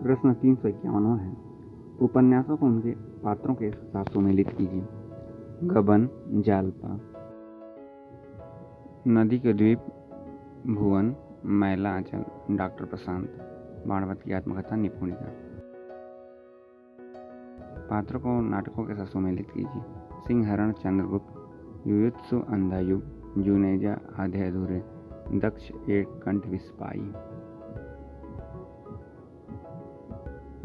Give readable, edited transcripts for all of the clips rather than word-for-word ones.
प्रश्न 351 है। उपन्यासों को उनके पात्रों के साथ सुमेलित कीजिए। गबन, जालपा, नदी के द्वीप, भुवन, मैला आंचल, डॉक्टर प्रशांत, बाणवत की आत्मकथा, निपुणिका। पात्रों को नाटकों के साथ सुमेलित कीजिए। सिंहरण, चंद्रगुप्त, युयुत्सु, अंधा युग, जुनेजा, आधे अधूरे, दक्ष, एक कंठ विस्पाई।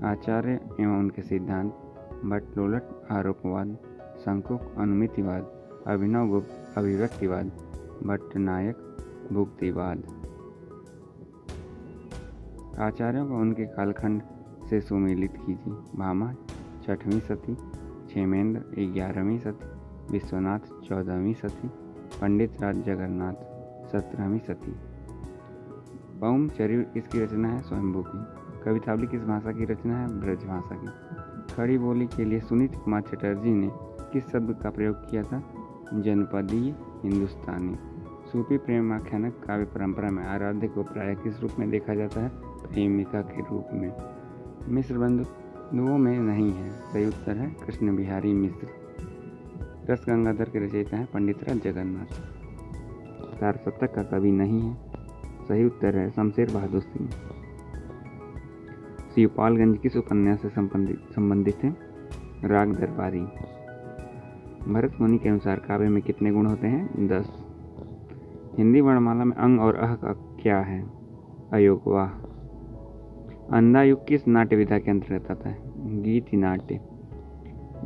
आचार्य एवं उनके सिद्धांत, भट्टलोलट, आरोपवाद, शंकुक, अनुमितिवाद, अभिनवगुप्त, अभिव्यक्तिवाद, भट्टनायक, भुक्तिवाद। आचार्यों को उनके कालखंड से सुमेलित कीजिए। भामा 6वीं सदी, क्षेमेंद्र 11वीं सदी, विश्वनाथ 14वीं सदी, पंडित राज जगन्नाथ 17वीं सदी। पौम चरित्र किसकी रचना है? स्वयंभू की। कवितावली किस भाषा की रचना है? ब्रज भाषा की। खड़ी बोली के लिए सुनीत कुमार चटर्जी ने किस शब्द का प्रयोग किया था? जनपदीय हिंदुस्तानी। सूफी प्रेम आख्यानक काव्य परंपरा में आराध्य को प्रायः किस रूप में देखा जाता है? प्रेमिका के रूप में। मिश्र बंधुओं में नहीं है। सही उत्तर है कृष्ण बिहारी मिश्र। रस गंगाधर के रचयिता हैं पंडित राज जगन्नाथ। सारस्वतक का कवि नहीं है। सही उत्तर है शमशेर बहादुर सिंह। शिवपालगंज किस उपन्यास से संबंधित है? राग दरबारी। भरत मुनि के अनुसार काव्य में कितने गुण होते हैं? 10। हिंदी वर्णमाला में अंग और अह का क्या है? अयोगवाह। अंधा युग किस नाट्य विधा के अंतर्गत आता है? गीति नाट्य।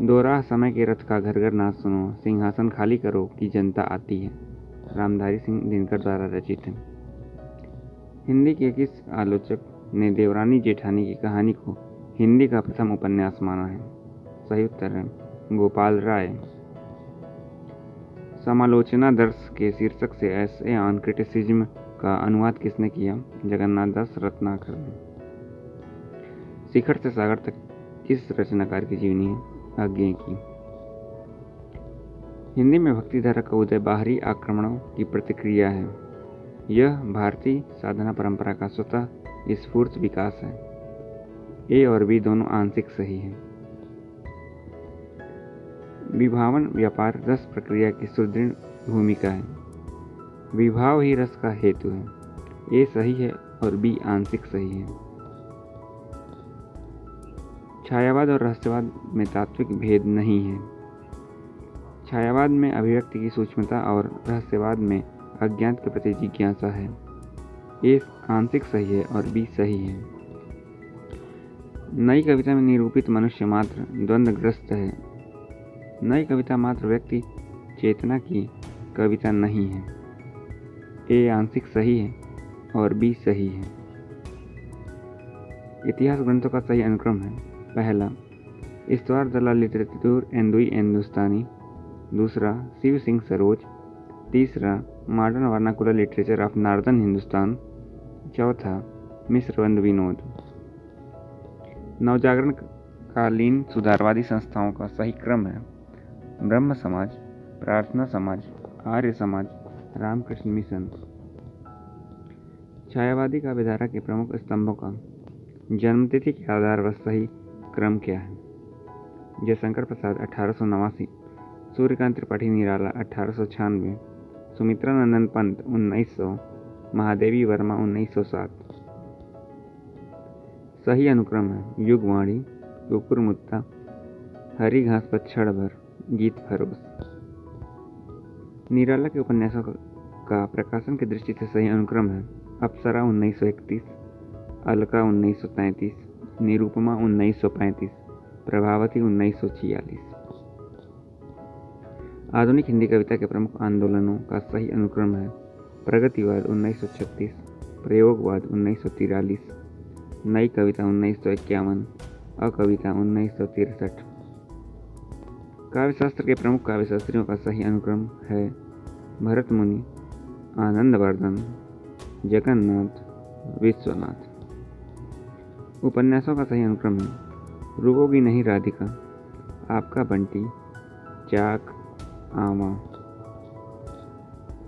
दोराह समय के रथ का घर घर नाच सुनो, सिंहासन खाली करो कि जनता आती है, रामधारी सिंह दिनकर द्वारा रचित है। हिंदी के किस आलोचक ने देवरानी जेठानी की कहानी को हिंदी का प्रथम उपन्यास माना है? सही उत्तर है गोपाल राय। समालोचना दर्श के शीर्षक से एसे ऑन क्रिटिसिज्म का अनुवाद किसने किया? जगन्नाथ दास रत्नाकर ने। शिखर से सागर तक किस रचनाकार की जीवनी है? अज्ञे की। हिंदी में भक्तिधारा का उदय बाहरी आक्रमणों की प्रतिक्रिया है। यह भारतीय साधना परंपरा का स्वतः स्फूर्त विकास है। ए और बी दोनों आंशिक सही हैं। विभावन व्यापार रस प्रक्रिया की सुदृढ़ भूमिका है। विभाव ही रस का हेतु है। ए सही है और बी आंशिक सही है। छायावाद और रहस्यवाद में तात्विक भेद नहीं है। छायावाद में अभिव्यक्ति की सूक्ष्मता और रहस्यवाद में अज्ञात के प्रति जिज्ञासा है। ए आंशिक सही है और बी सही है। नई कविता में निरूपित मनुष्य मात्र द्वंद्वग्रस्त है। नई कविता मात्र व्यक्ति चेतना की कविता नहीं है। ए आंशिक सही है और बी सही है। इतिहास ग्रंथों का सही अनुक्रम है। पहला इस्तवार दला लिटरेचर एंदुई हिंदुस्तानी। दूसरा शिव सिंह सरोज। तीसरा modern vernacular literature of northern Hindustan. चौथा मिश्र बंधु विनोद। नवजागरण कालीन सुधारवादी संस्थाओं का सही क्रम है। ब्रह्म समाज, प्रार्थना समाज, आर्य समाज, रामकृष्ण मिशन। छायावादी काव्यधारा के प्रमुख स्तंभों का जन्मतिथि के आधार पर सही क्रम क्या है? जयशंकर प्रसाद 1889, सूर्यकांत त्रिपाठी निराला 1896, सुमित्रा नंदन पंत 1900, महादेवी वर्मा 1907। सही अनुक्रम है युगवाणी, कुकुर मुत्ता, हरी घास पर क्षण भर, गीत फरोज। निराला के उपन्यासों का प्रकाशन की दृष्टि से सही अनुक्रम है अप्सरा 1931, अलका 1933, निरूपमा 1935, प्रभावती 1946। आधुनिक हिंदी कविता के प्रमुख आंदोलनों का सही अनुक्रम है प्रगतिवाद 1936, प्रयोगवाद 1943, नई कविता 1951, अकविता 1963। काव्यशास्त्र के प्रमुख काव्यशास्त्रियों का सही अनुक्रम है भरत मुनि, आनंदवर्धन, जगन्नाथ, विश्वनाथ। उपन्यासों का सही अनुक्रम है रुकोगी नहीं राधिका, आपका बंटी, चाक, आमा।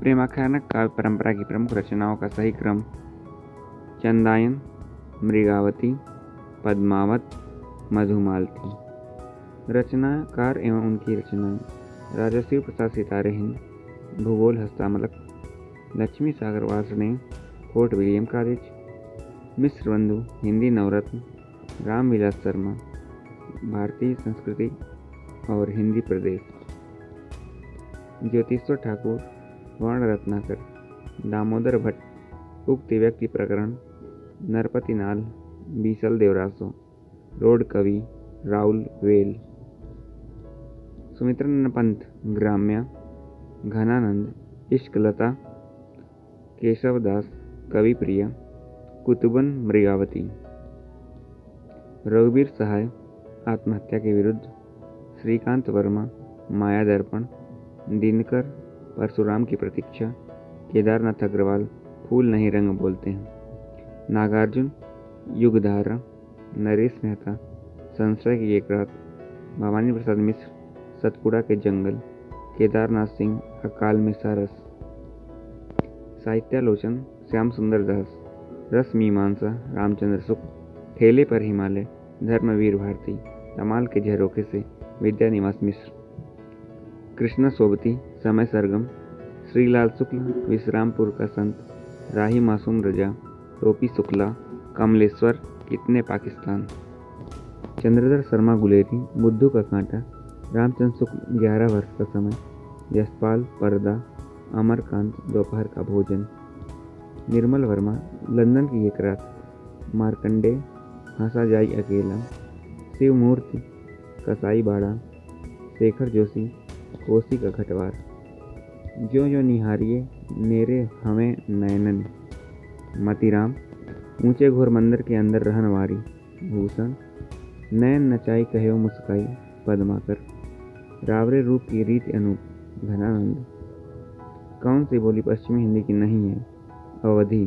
प्रेमाख्यानक काव्य परंपरा की प्रमुख रचनाओं का सही क्रम चंदायन, मृगावती, पद्मावत, मधुमालती। रचनाकार एवं उनकी रचनाएं: राजश्री प्रसाद सितारे हिंद, भूगोल हस्तामलक, लक्ष्मी सागर वार्ष्णेय, फोर्ट विलियम कॉलेज, मिश्र बंधु, हिंदी नवरत्न, रामविलास शर्मा, भारतीय संस्कृति और हिंदी प्रदेश, ज्योतिश्वर ठाकुर, वर्ण रत्नाकर, दामोदर भट्ट, उक्ति व्यक्ति प्रकरण, नरपति नाल, बीसल देवरासो, रोड कवि, राउल वेल, सुमित्रन पंथ, ग्राम्या, घनानंद, इश्कलता, केशवदास, कवि प्रिया, कुतुबन मृगावती, रघुवीर सहाय, आत्महत्या के विरुद्ध, श्रीकांत वर्मा, माया दर्पण, दिनकर, परशुराम की प्रतीक्षा, केदारनाथ अग्रवाल, फूल नहीं रंग बोलते हैं, नागार्जुन, युगधारा, नरेश मेहता, संशय की एक रात, भवानी प्रसाद मिश्र, सतपुड़ा के जंगल, केदारनाथ सिंह, अकाल में सारस, साहित्यालोचन, श्याम सुंदर दास, रस मीमांसा, रामचंद्र सुख, ठेले पर हिमालय, धर्मवीर भारती, तमाल के झरोखे से, विद्यानिवास मिश्र, कृष्ण सोबती, समय सरगम, श्रीलाल शुक्ल, विश्रामपुर का संत, राही मासूम रजा, टोपी शुक्ला, कमलेश्वर, कितने पाकिस्तान, चंद्रधर शर्मा गुलेरी, बुद्धू का कांटा, रामचंद्र शुक्ल, 11 वर्ष का समय, यशपाल, पर्दा, अमरकांत, दोपहर का भोजन, निर्मल वर्मा, लंदन की एक रात, मार्कंडे, हंसा जाई अकेला, शिव मूर्ति, कसाई बाड़ा, शेखर जोशी, कोसी का घटवार, जो जो निहारिए मेरे हमें नयनन, मतीराम, ऊंचे घोर मंदिर के अंदर रहनवारी, भूषण, नयन नचाई कहो मुस्काई, पद्माकर, रावरे रूप की रीति अनूप, घनानंद, कौन सी बोली पश्चिमी हिंदी की नहीं है, अवधि,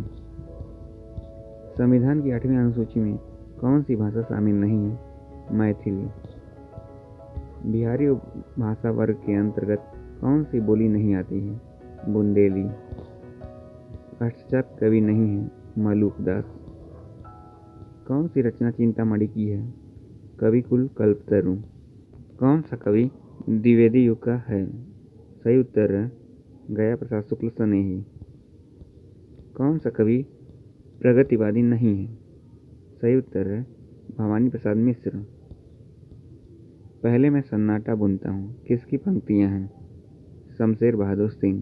संविधान की 8वीं अनुसूची में कौन सी भाषा शामिल नहीं है, मैथिली, बिहारी भाषा वर्ग के अंतर्गत कौन सी बोली नहीं आती है, बुंदेली, अष्टचाप कवि नहीं है, मलूकदास, कौन सी रचना चिंतामणि की है, कविकुल कल्पतरु, कौन सा कवि द्विवेदी युग का है, सही उत्तर है गया प्रसाद शुक्ल स्नेही, कौन सा कवि प्रगतिवादी नहीं है, सही उत्तर है भवानी प्रसाद मिश्र, पहले मैं सन्नाटा बुनता हूँ, किसकी पंक्तियाँ हैं, शमशेर बहादुर सिंह।